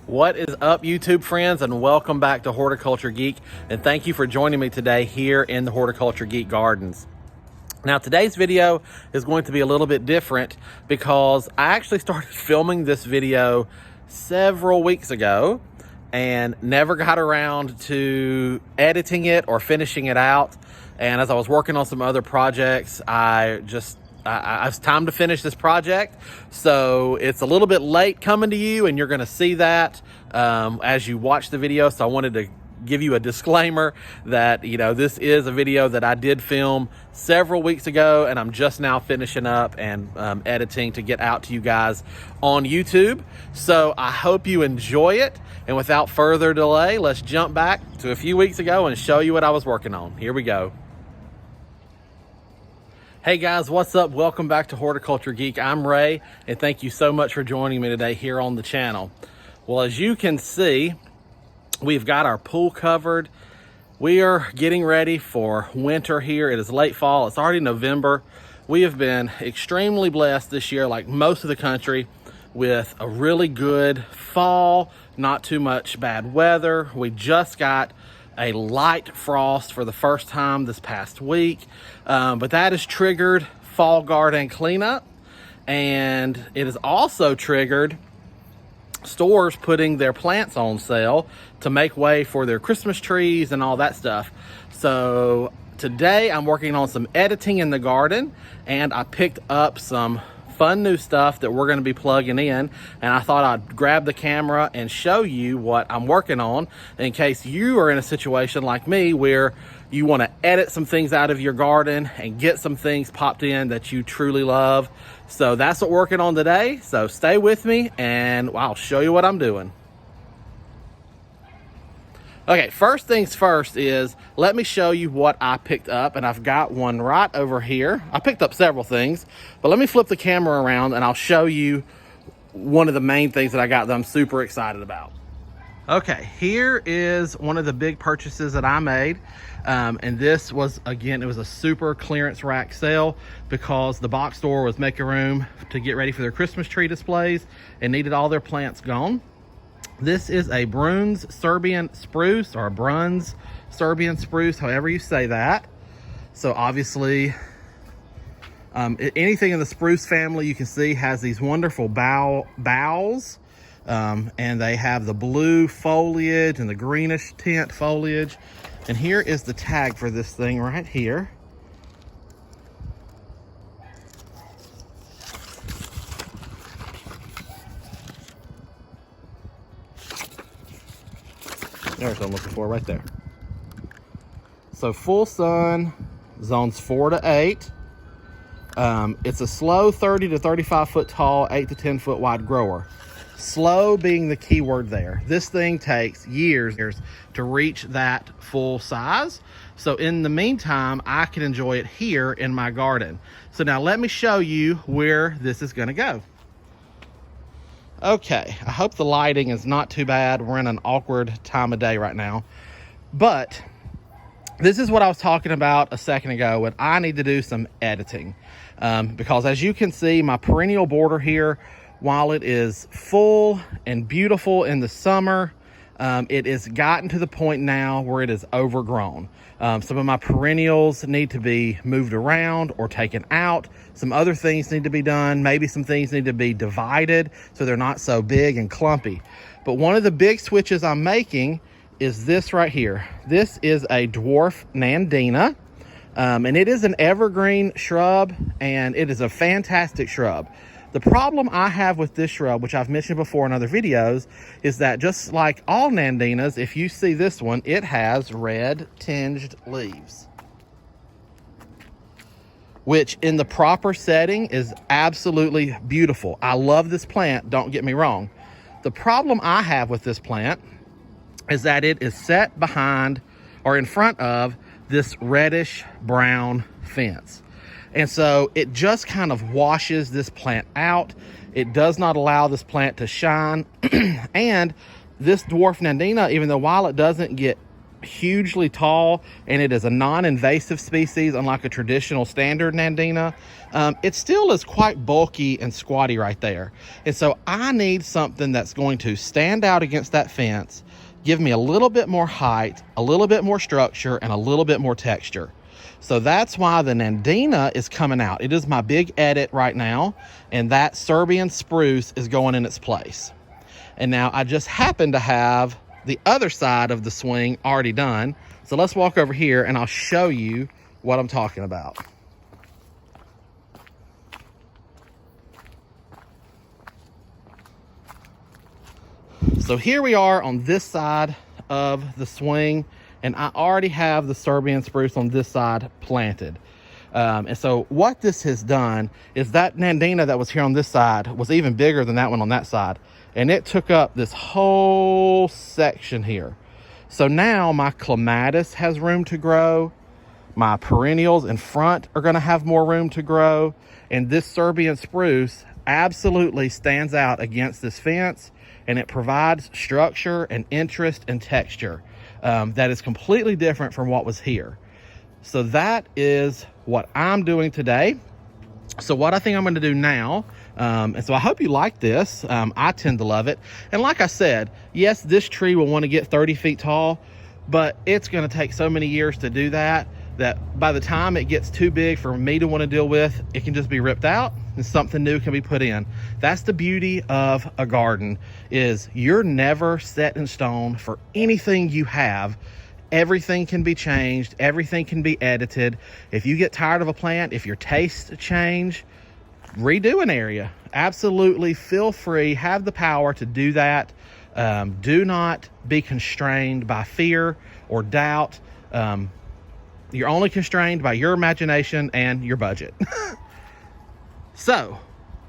What is up, YouTube friends, and welcome back to Horticulture Geek, and thank you for joining me today here in the Horticulture Geek Gardens. Now, today's video is going to be a little bit different because I actually started filming this video several weeks ago and never got around to editing it or finishing it out. And as I was working on some other projects, it's time to finish this project. So it's a little bit late coming to you, and you're going to see that as you watch the video. So I wanted to give you a disclaimer that, this is a video that I did film several weeks ago, and I'm just now finishing up and editing to get out to you guys on YouTube. So I hope you enjoy it. And without further delay, let's jump back to a few weeks ago and show you what I was working on. Here we go. Hey guys, what's up? Welcome back to Horticulture Geek. I'm Ray, and thank you so much for joining me today here on the channel. Well, as you can see, we've got our pool covered. We are getting ready for winter here. It is late fall. It's already November. We have been extremely blessed this year, like most of the country, with a really good fall, not too much bad weather. We just got a light frost for the first time this past week, but that has triggered fall garden cleanup, and it has also triggered stores putting their plants on sale to make way for their Christmas trees and all that stuff. So today I'm working on some editing in the garden, and I picked up some fun new stuff that we're going to be plugging in, and I thought I'd grab the camera and show you what I'm working on in case you are in a situation like me where you want to edit some things out of your garden and get some things popped in that you truly love. So that's what we're working on today. So stay with me and I'll show you what I'm doing. Okay, first things first is let me show you what I picked up, and I've got one right over here. I picked up several things, but let me flip the camera around and I'll show you one of the main things that I got that I'm super excited about. Okay, here is one of the big purchases that I made, and this was, again, it was a super clearance rack sale because the box store was making room to get ready for their Christmas tree displays and needed all their plants gone. This is a Bruns Serbian spruce, or a Bruns Serbian spruce, however you say that. So obviously, anything in the spruce family you can see has these wonderful boughs, and they have the blue foliage and the greenish tint foliage. And here is the tag for this thing right here. There's what I'm looking for right there. So full sun, zones 4 to 8. It's a slow 30 to 35 foot tall, 8 to 10 foot wide grower. Slow being the key word there. This thing takes years to reach that full size. So in the meantime, I can enjoy it here in my garden. So now let me show you where this is gonna go. Okay, I hope the lighting is not too bad. We're in an awkward time of day right now. But this is what I was talking about a second ago when I need to do some editing. Because as you can see, my perennial border here, while it is full and beautiful in the summer, it has gotten to the point now where it is overgrown. Some of my perennials need to be moved around or taken out. Some other things need to be done. Maybe some things need to be divided so they're not so big and clumpy. But one of the big switches I'm making is this right here. This is a dwarf Nandina, and it is an evergreen shrub, and it is a fantastic shrub. The problem I have with this shrub, which I've mentioned before in other videos, is that just like all Nandinas, if you see this one, it has red tinged leaves, which in the proper setting is absolutely beautiful. I love this plant, don't get me wrong. The problem I have with this plant is that it is set behind or in front of this reddish brown fence. And so it just kind of washes this plant out. It does not allow this plant to shine. And this dwarf Nandina, even though while it doesn't get hugely tall, and it is a non-invasive species, unlike a traditional standard Nandina. It still is quite bulky and squatty right there. And so I need something that's going to stand out against that fence, give me a little bit more height, a little bit more structure, and a little bit more texture. So that's why the Nandina is coming out. It is my big edit right now, and that Serbian spruce is going in its place. And now I just happen to have the other side of the swing already done. So let's walk over here and I'll show you what I'm talking about. So here we are on this side of the swing, and I already have the Serbian spruce on this side planted. And so what this has done is that Nandina that was here on this side was even bigger than that one on that side. And it took up this whole section here. So now my clematis has room to grow. My perennials in front are gonna have more room to grow. And this Serbian spruce absolutely stands out against this fence, and it provides structure and interest and texture that is completely different from what was here. So that is what I'm doing today. So what I think I'm going to do now, and so I hope you like this. I tend to love it. And like I said, yes, this tree will want to get 30 feet tall, but it's going to take so many years to do that, that by the time it gets too big for me to want to deal with, it can just be ripped out and something new can be put in. That's the beauty of a garden, is you're never set in stone for anything you have. Everything can be changed. Everything can be edited. If you get tired of a plant, if your tastes change, redo an area. Absolutely feel free, have the power to do that. Do not be constrained by fear or doubt. You're only constrained by your imagination and your budget. So,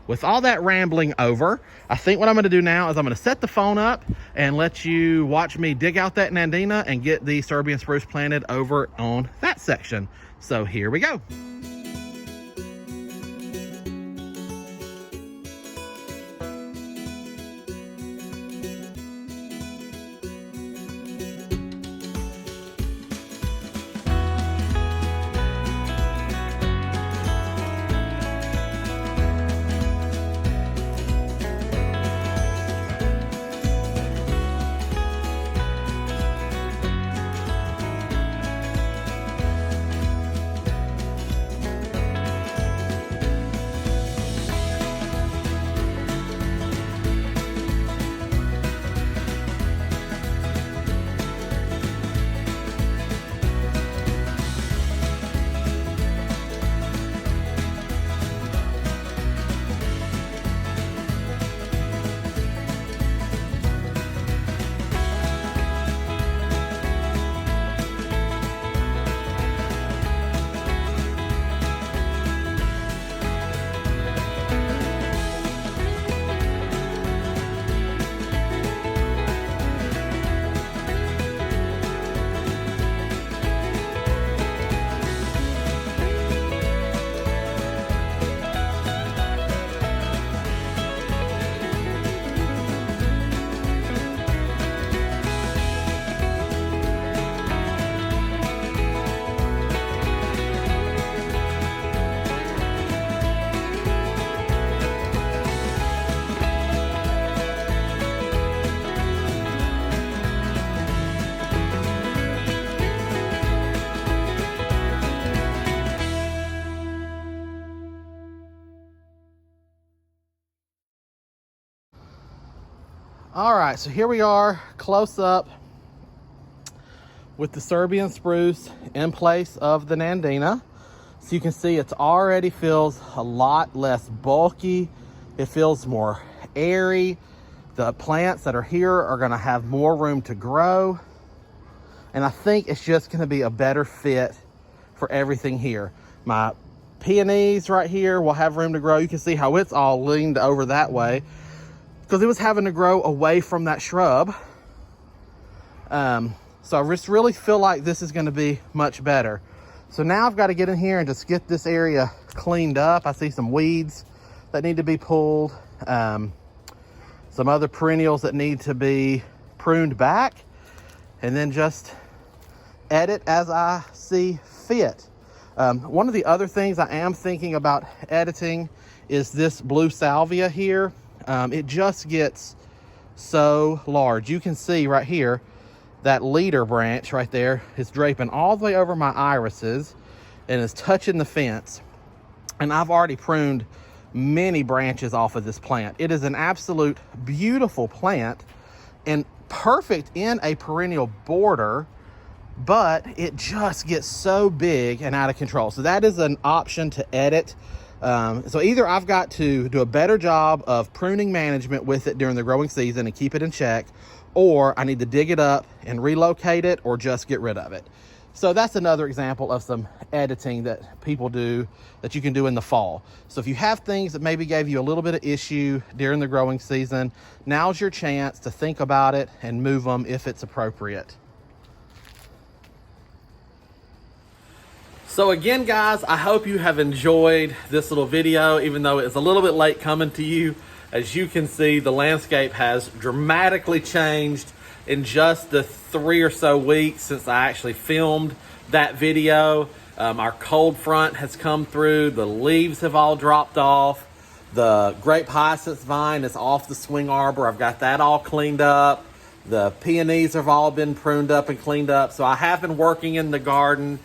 with all that rambling over, I think what I'm going to do now is I'm going to set the phone up and let you watch me dig out that Nandina and get the Serbian spruce planted over on that section. So here we go. All right, so here we are, close up with the Serbian spruce in place of the Nandina. So you can see it's already feels a lot less bulky. It feels more airy. The plants that are here are gonna have more room to grow. And I think it's just gonna be a better fit for everything here. My peonies right here will have room to grow. You can see how it's all leaned over that way, because it was having to grow away from that shrub. So I just really feel like this is going to be much better. So now I've got to get in here and just get this area cleaned up. I see some weeds that need to be pulled, some other perennials that need to be pruned back, and then just edit as I see fit. One of the other things I am thinking about editing is this blue salvia here. It just gets so large. You can see right here, that leader branch right there is draping all the way over my irises and is touching the fence. And I've already pruned many branches off of this plant. It is an absolute beautiful plant and perfect in a perennial border, but it just gets so big and out of control. So that is an option to edit. So either I've got to do a better job of pruning management with it during the growing season and keep it in check, or I need to dig it up and relocate it or just get rid of it. So that's another example of some editing that people do that you can do in the fall. So if you have things that maybe gave you a little bit of issue during the growing season, now's your chance to think about it and move them if it's appropriate. So again, guys, I hope you have enjoyed this little video, even though it's a little bit late coming to you. As you can see, the landscape has dramatically changed in just the 3 or so weeks since I actually filmed that video. Our cold front has come through, the leaves have all dropped off, the grape hyacinth vine is off the swing arbor. I've got that all cleaned up. The peonies have all been pruned up and cleaned up. So I have been working in the garden.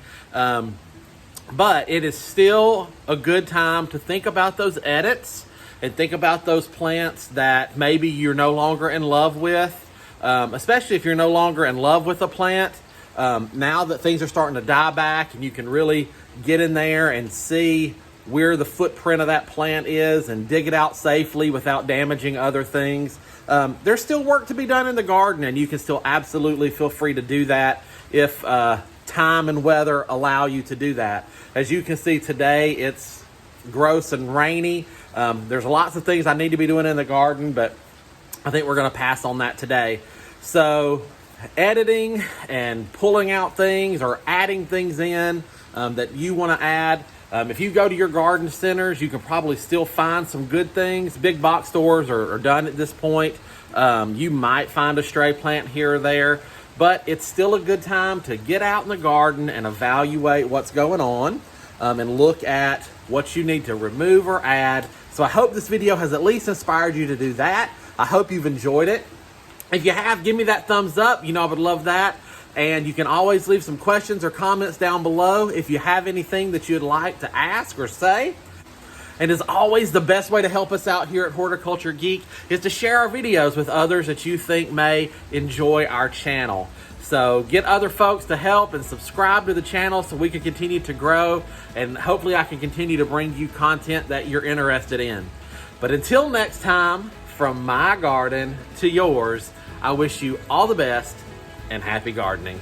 But it is still a good time to think about those edits and think about those plants that maybe you're no longer in love with, especially if you're no longer in love with a plant. Now that things are starting to die back and you can really get in there and see where the footprint of that plant is and dig it out safely without damaging other things. There's still work to be done in the garden, and you can still absolutely feel free to do that if time and weather allow you to do that. As you can see today, it's gross and rainy. There's lots of things I need to be doing in the garden, but I think we're going to pass on that today. So editing and pulling out things or adding things in that you want to add. If you go to your garden centers, you can probably still find some good things. Big box stores are done at this point. You might find a stray plant here or there, but it's still a good time to get out in the garden and evaluate what's going on and look at what you need to remove or add. So I hope this video has at least inspired you to do that. I hope you've enjoyed it. If you have, give me that thumbs up. You know I would love that. And you can always leave some questions or comments down below if you have anything that you'd like to ask or say. And as always, the best way to help us out here at Horticulture Geek is to share our videos with others that you think may enjoy our channel. So get other folks to help and subscribe to the channel so we can continue to grow, and hopefully I can continue to bring you content that you're interested in. But until next time, from my garden to yours, I wish you all the best and happy gardening.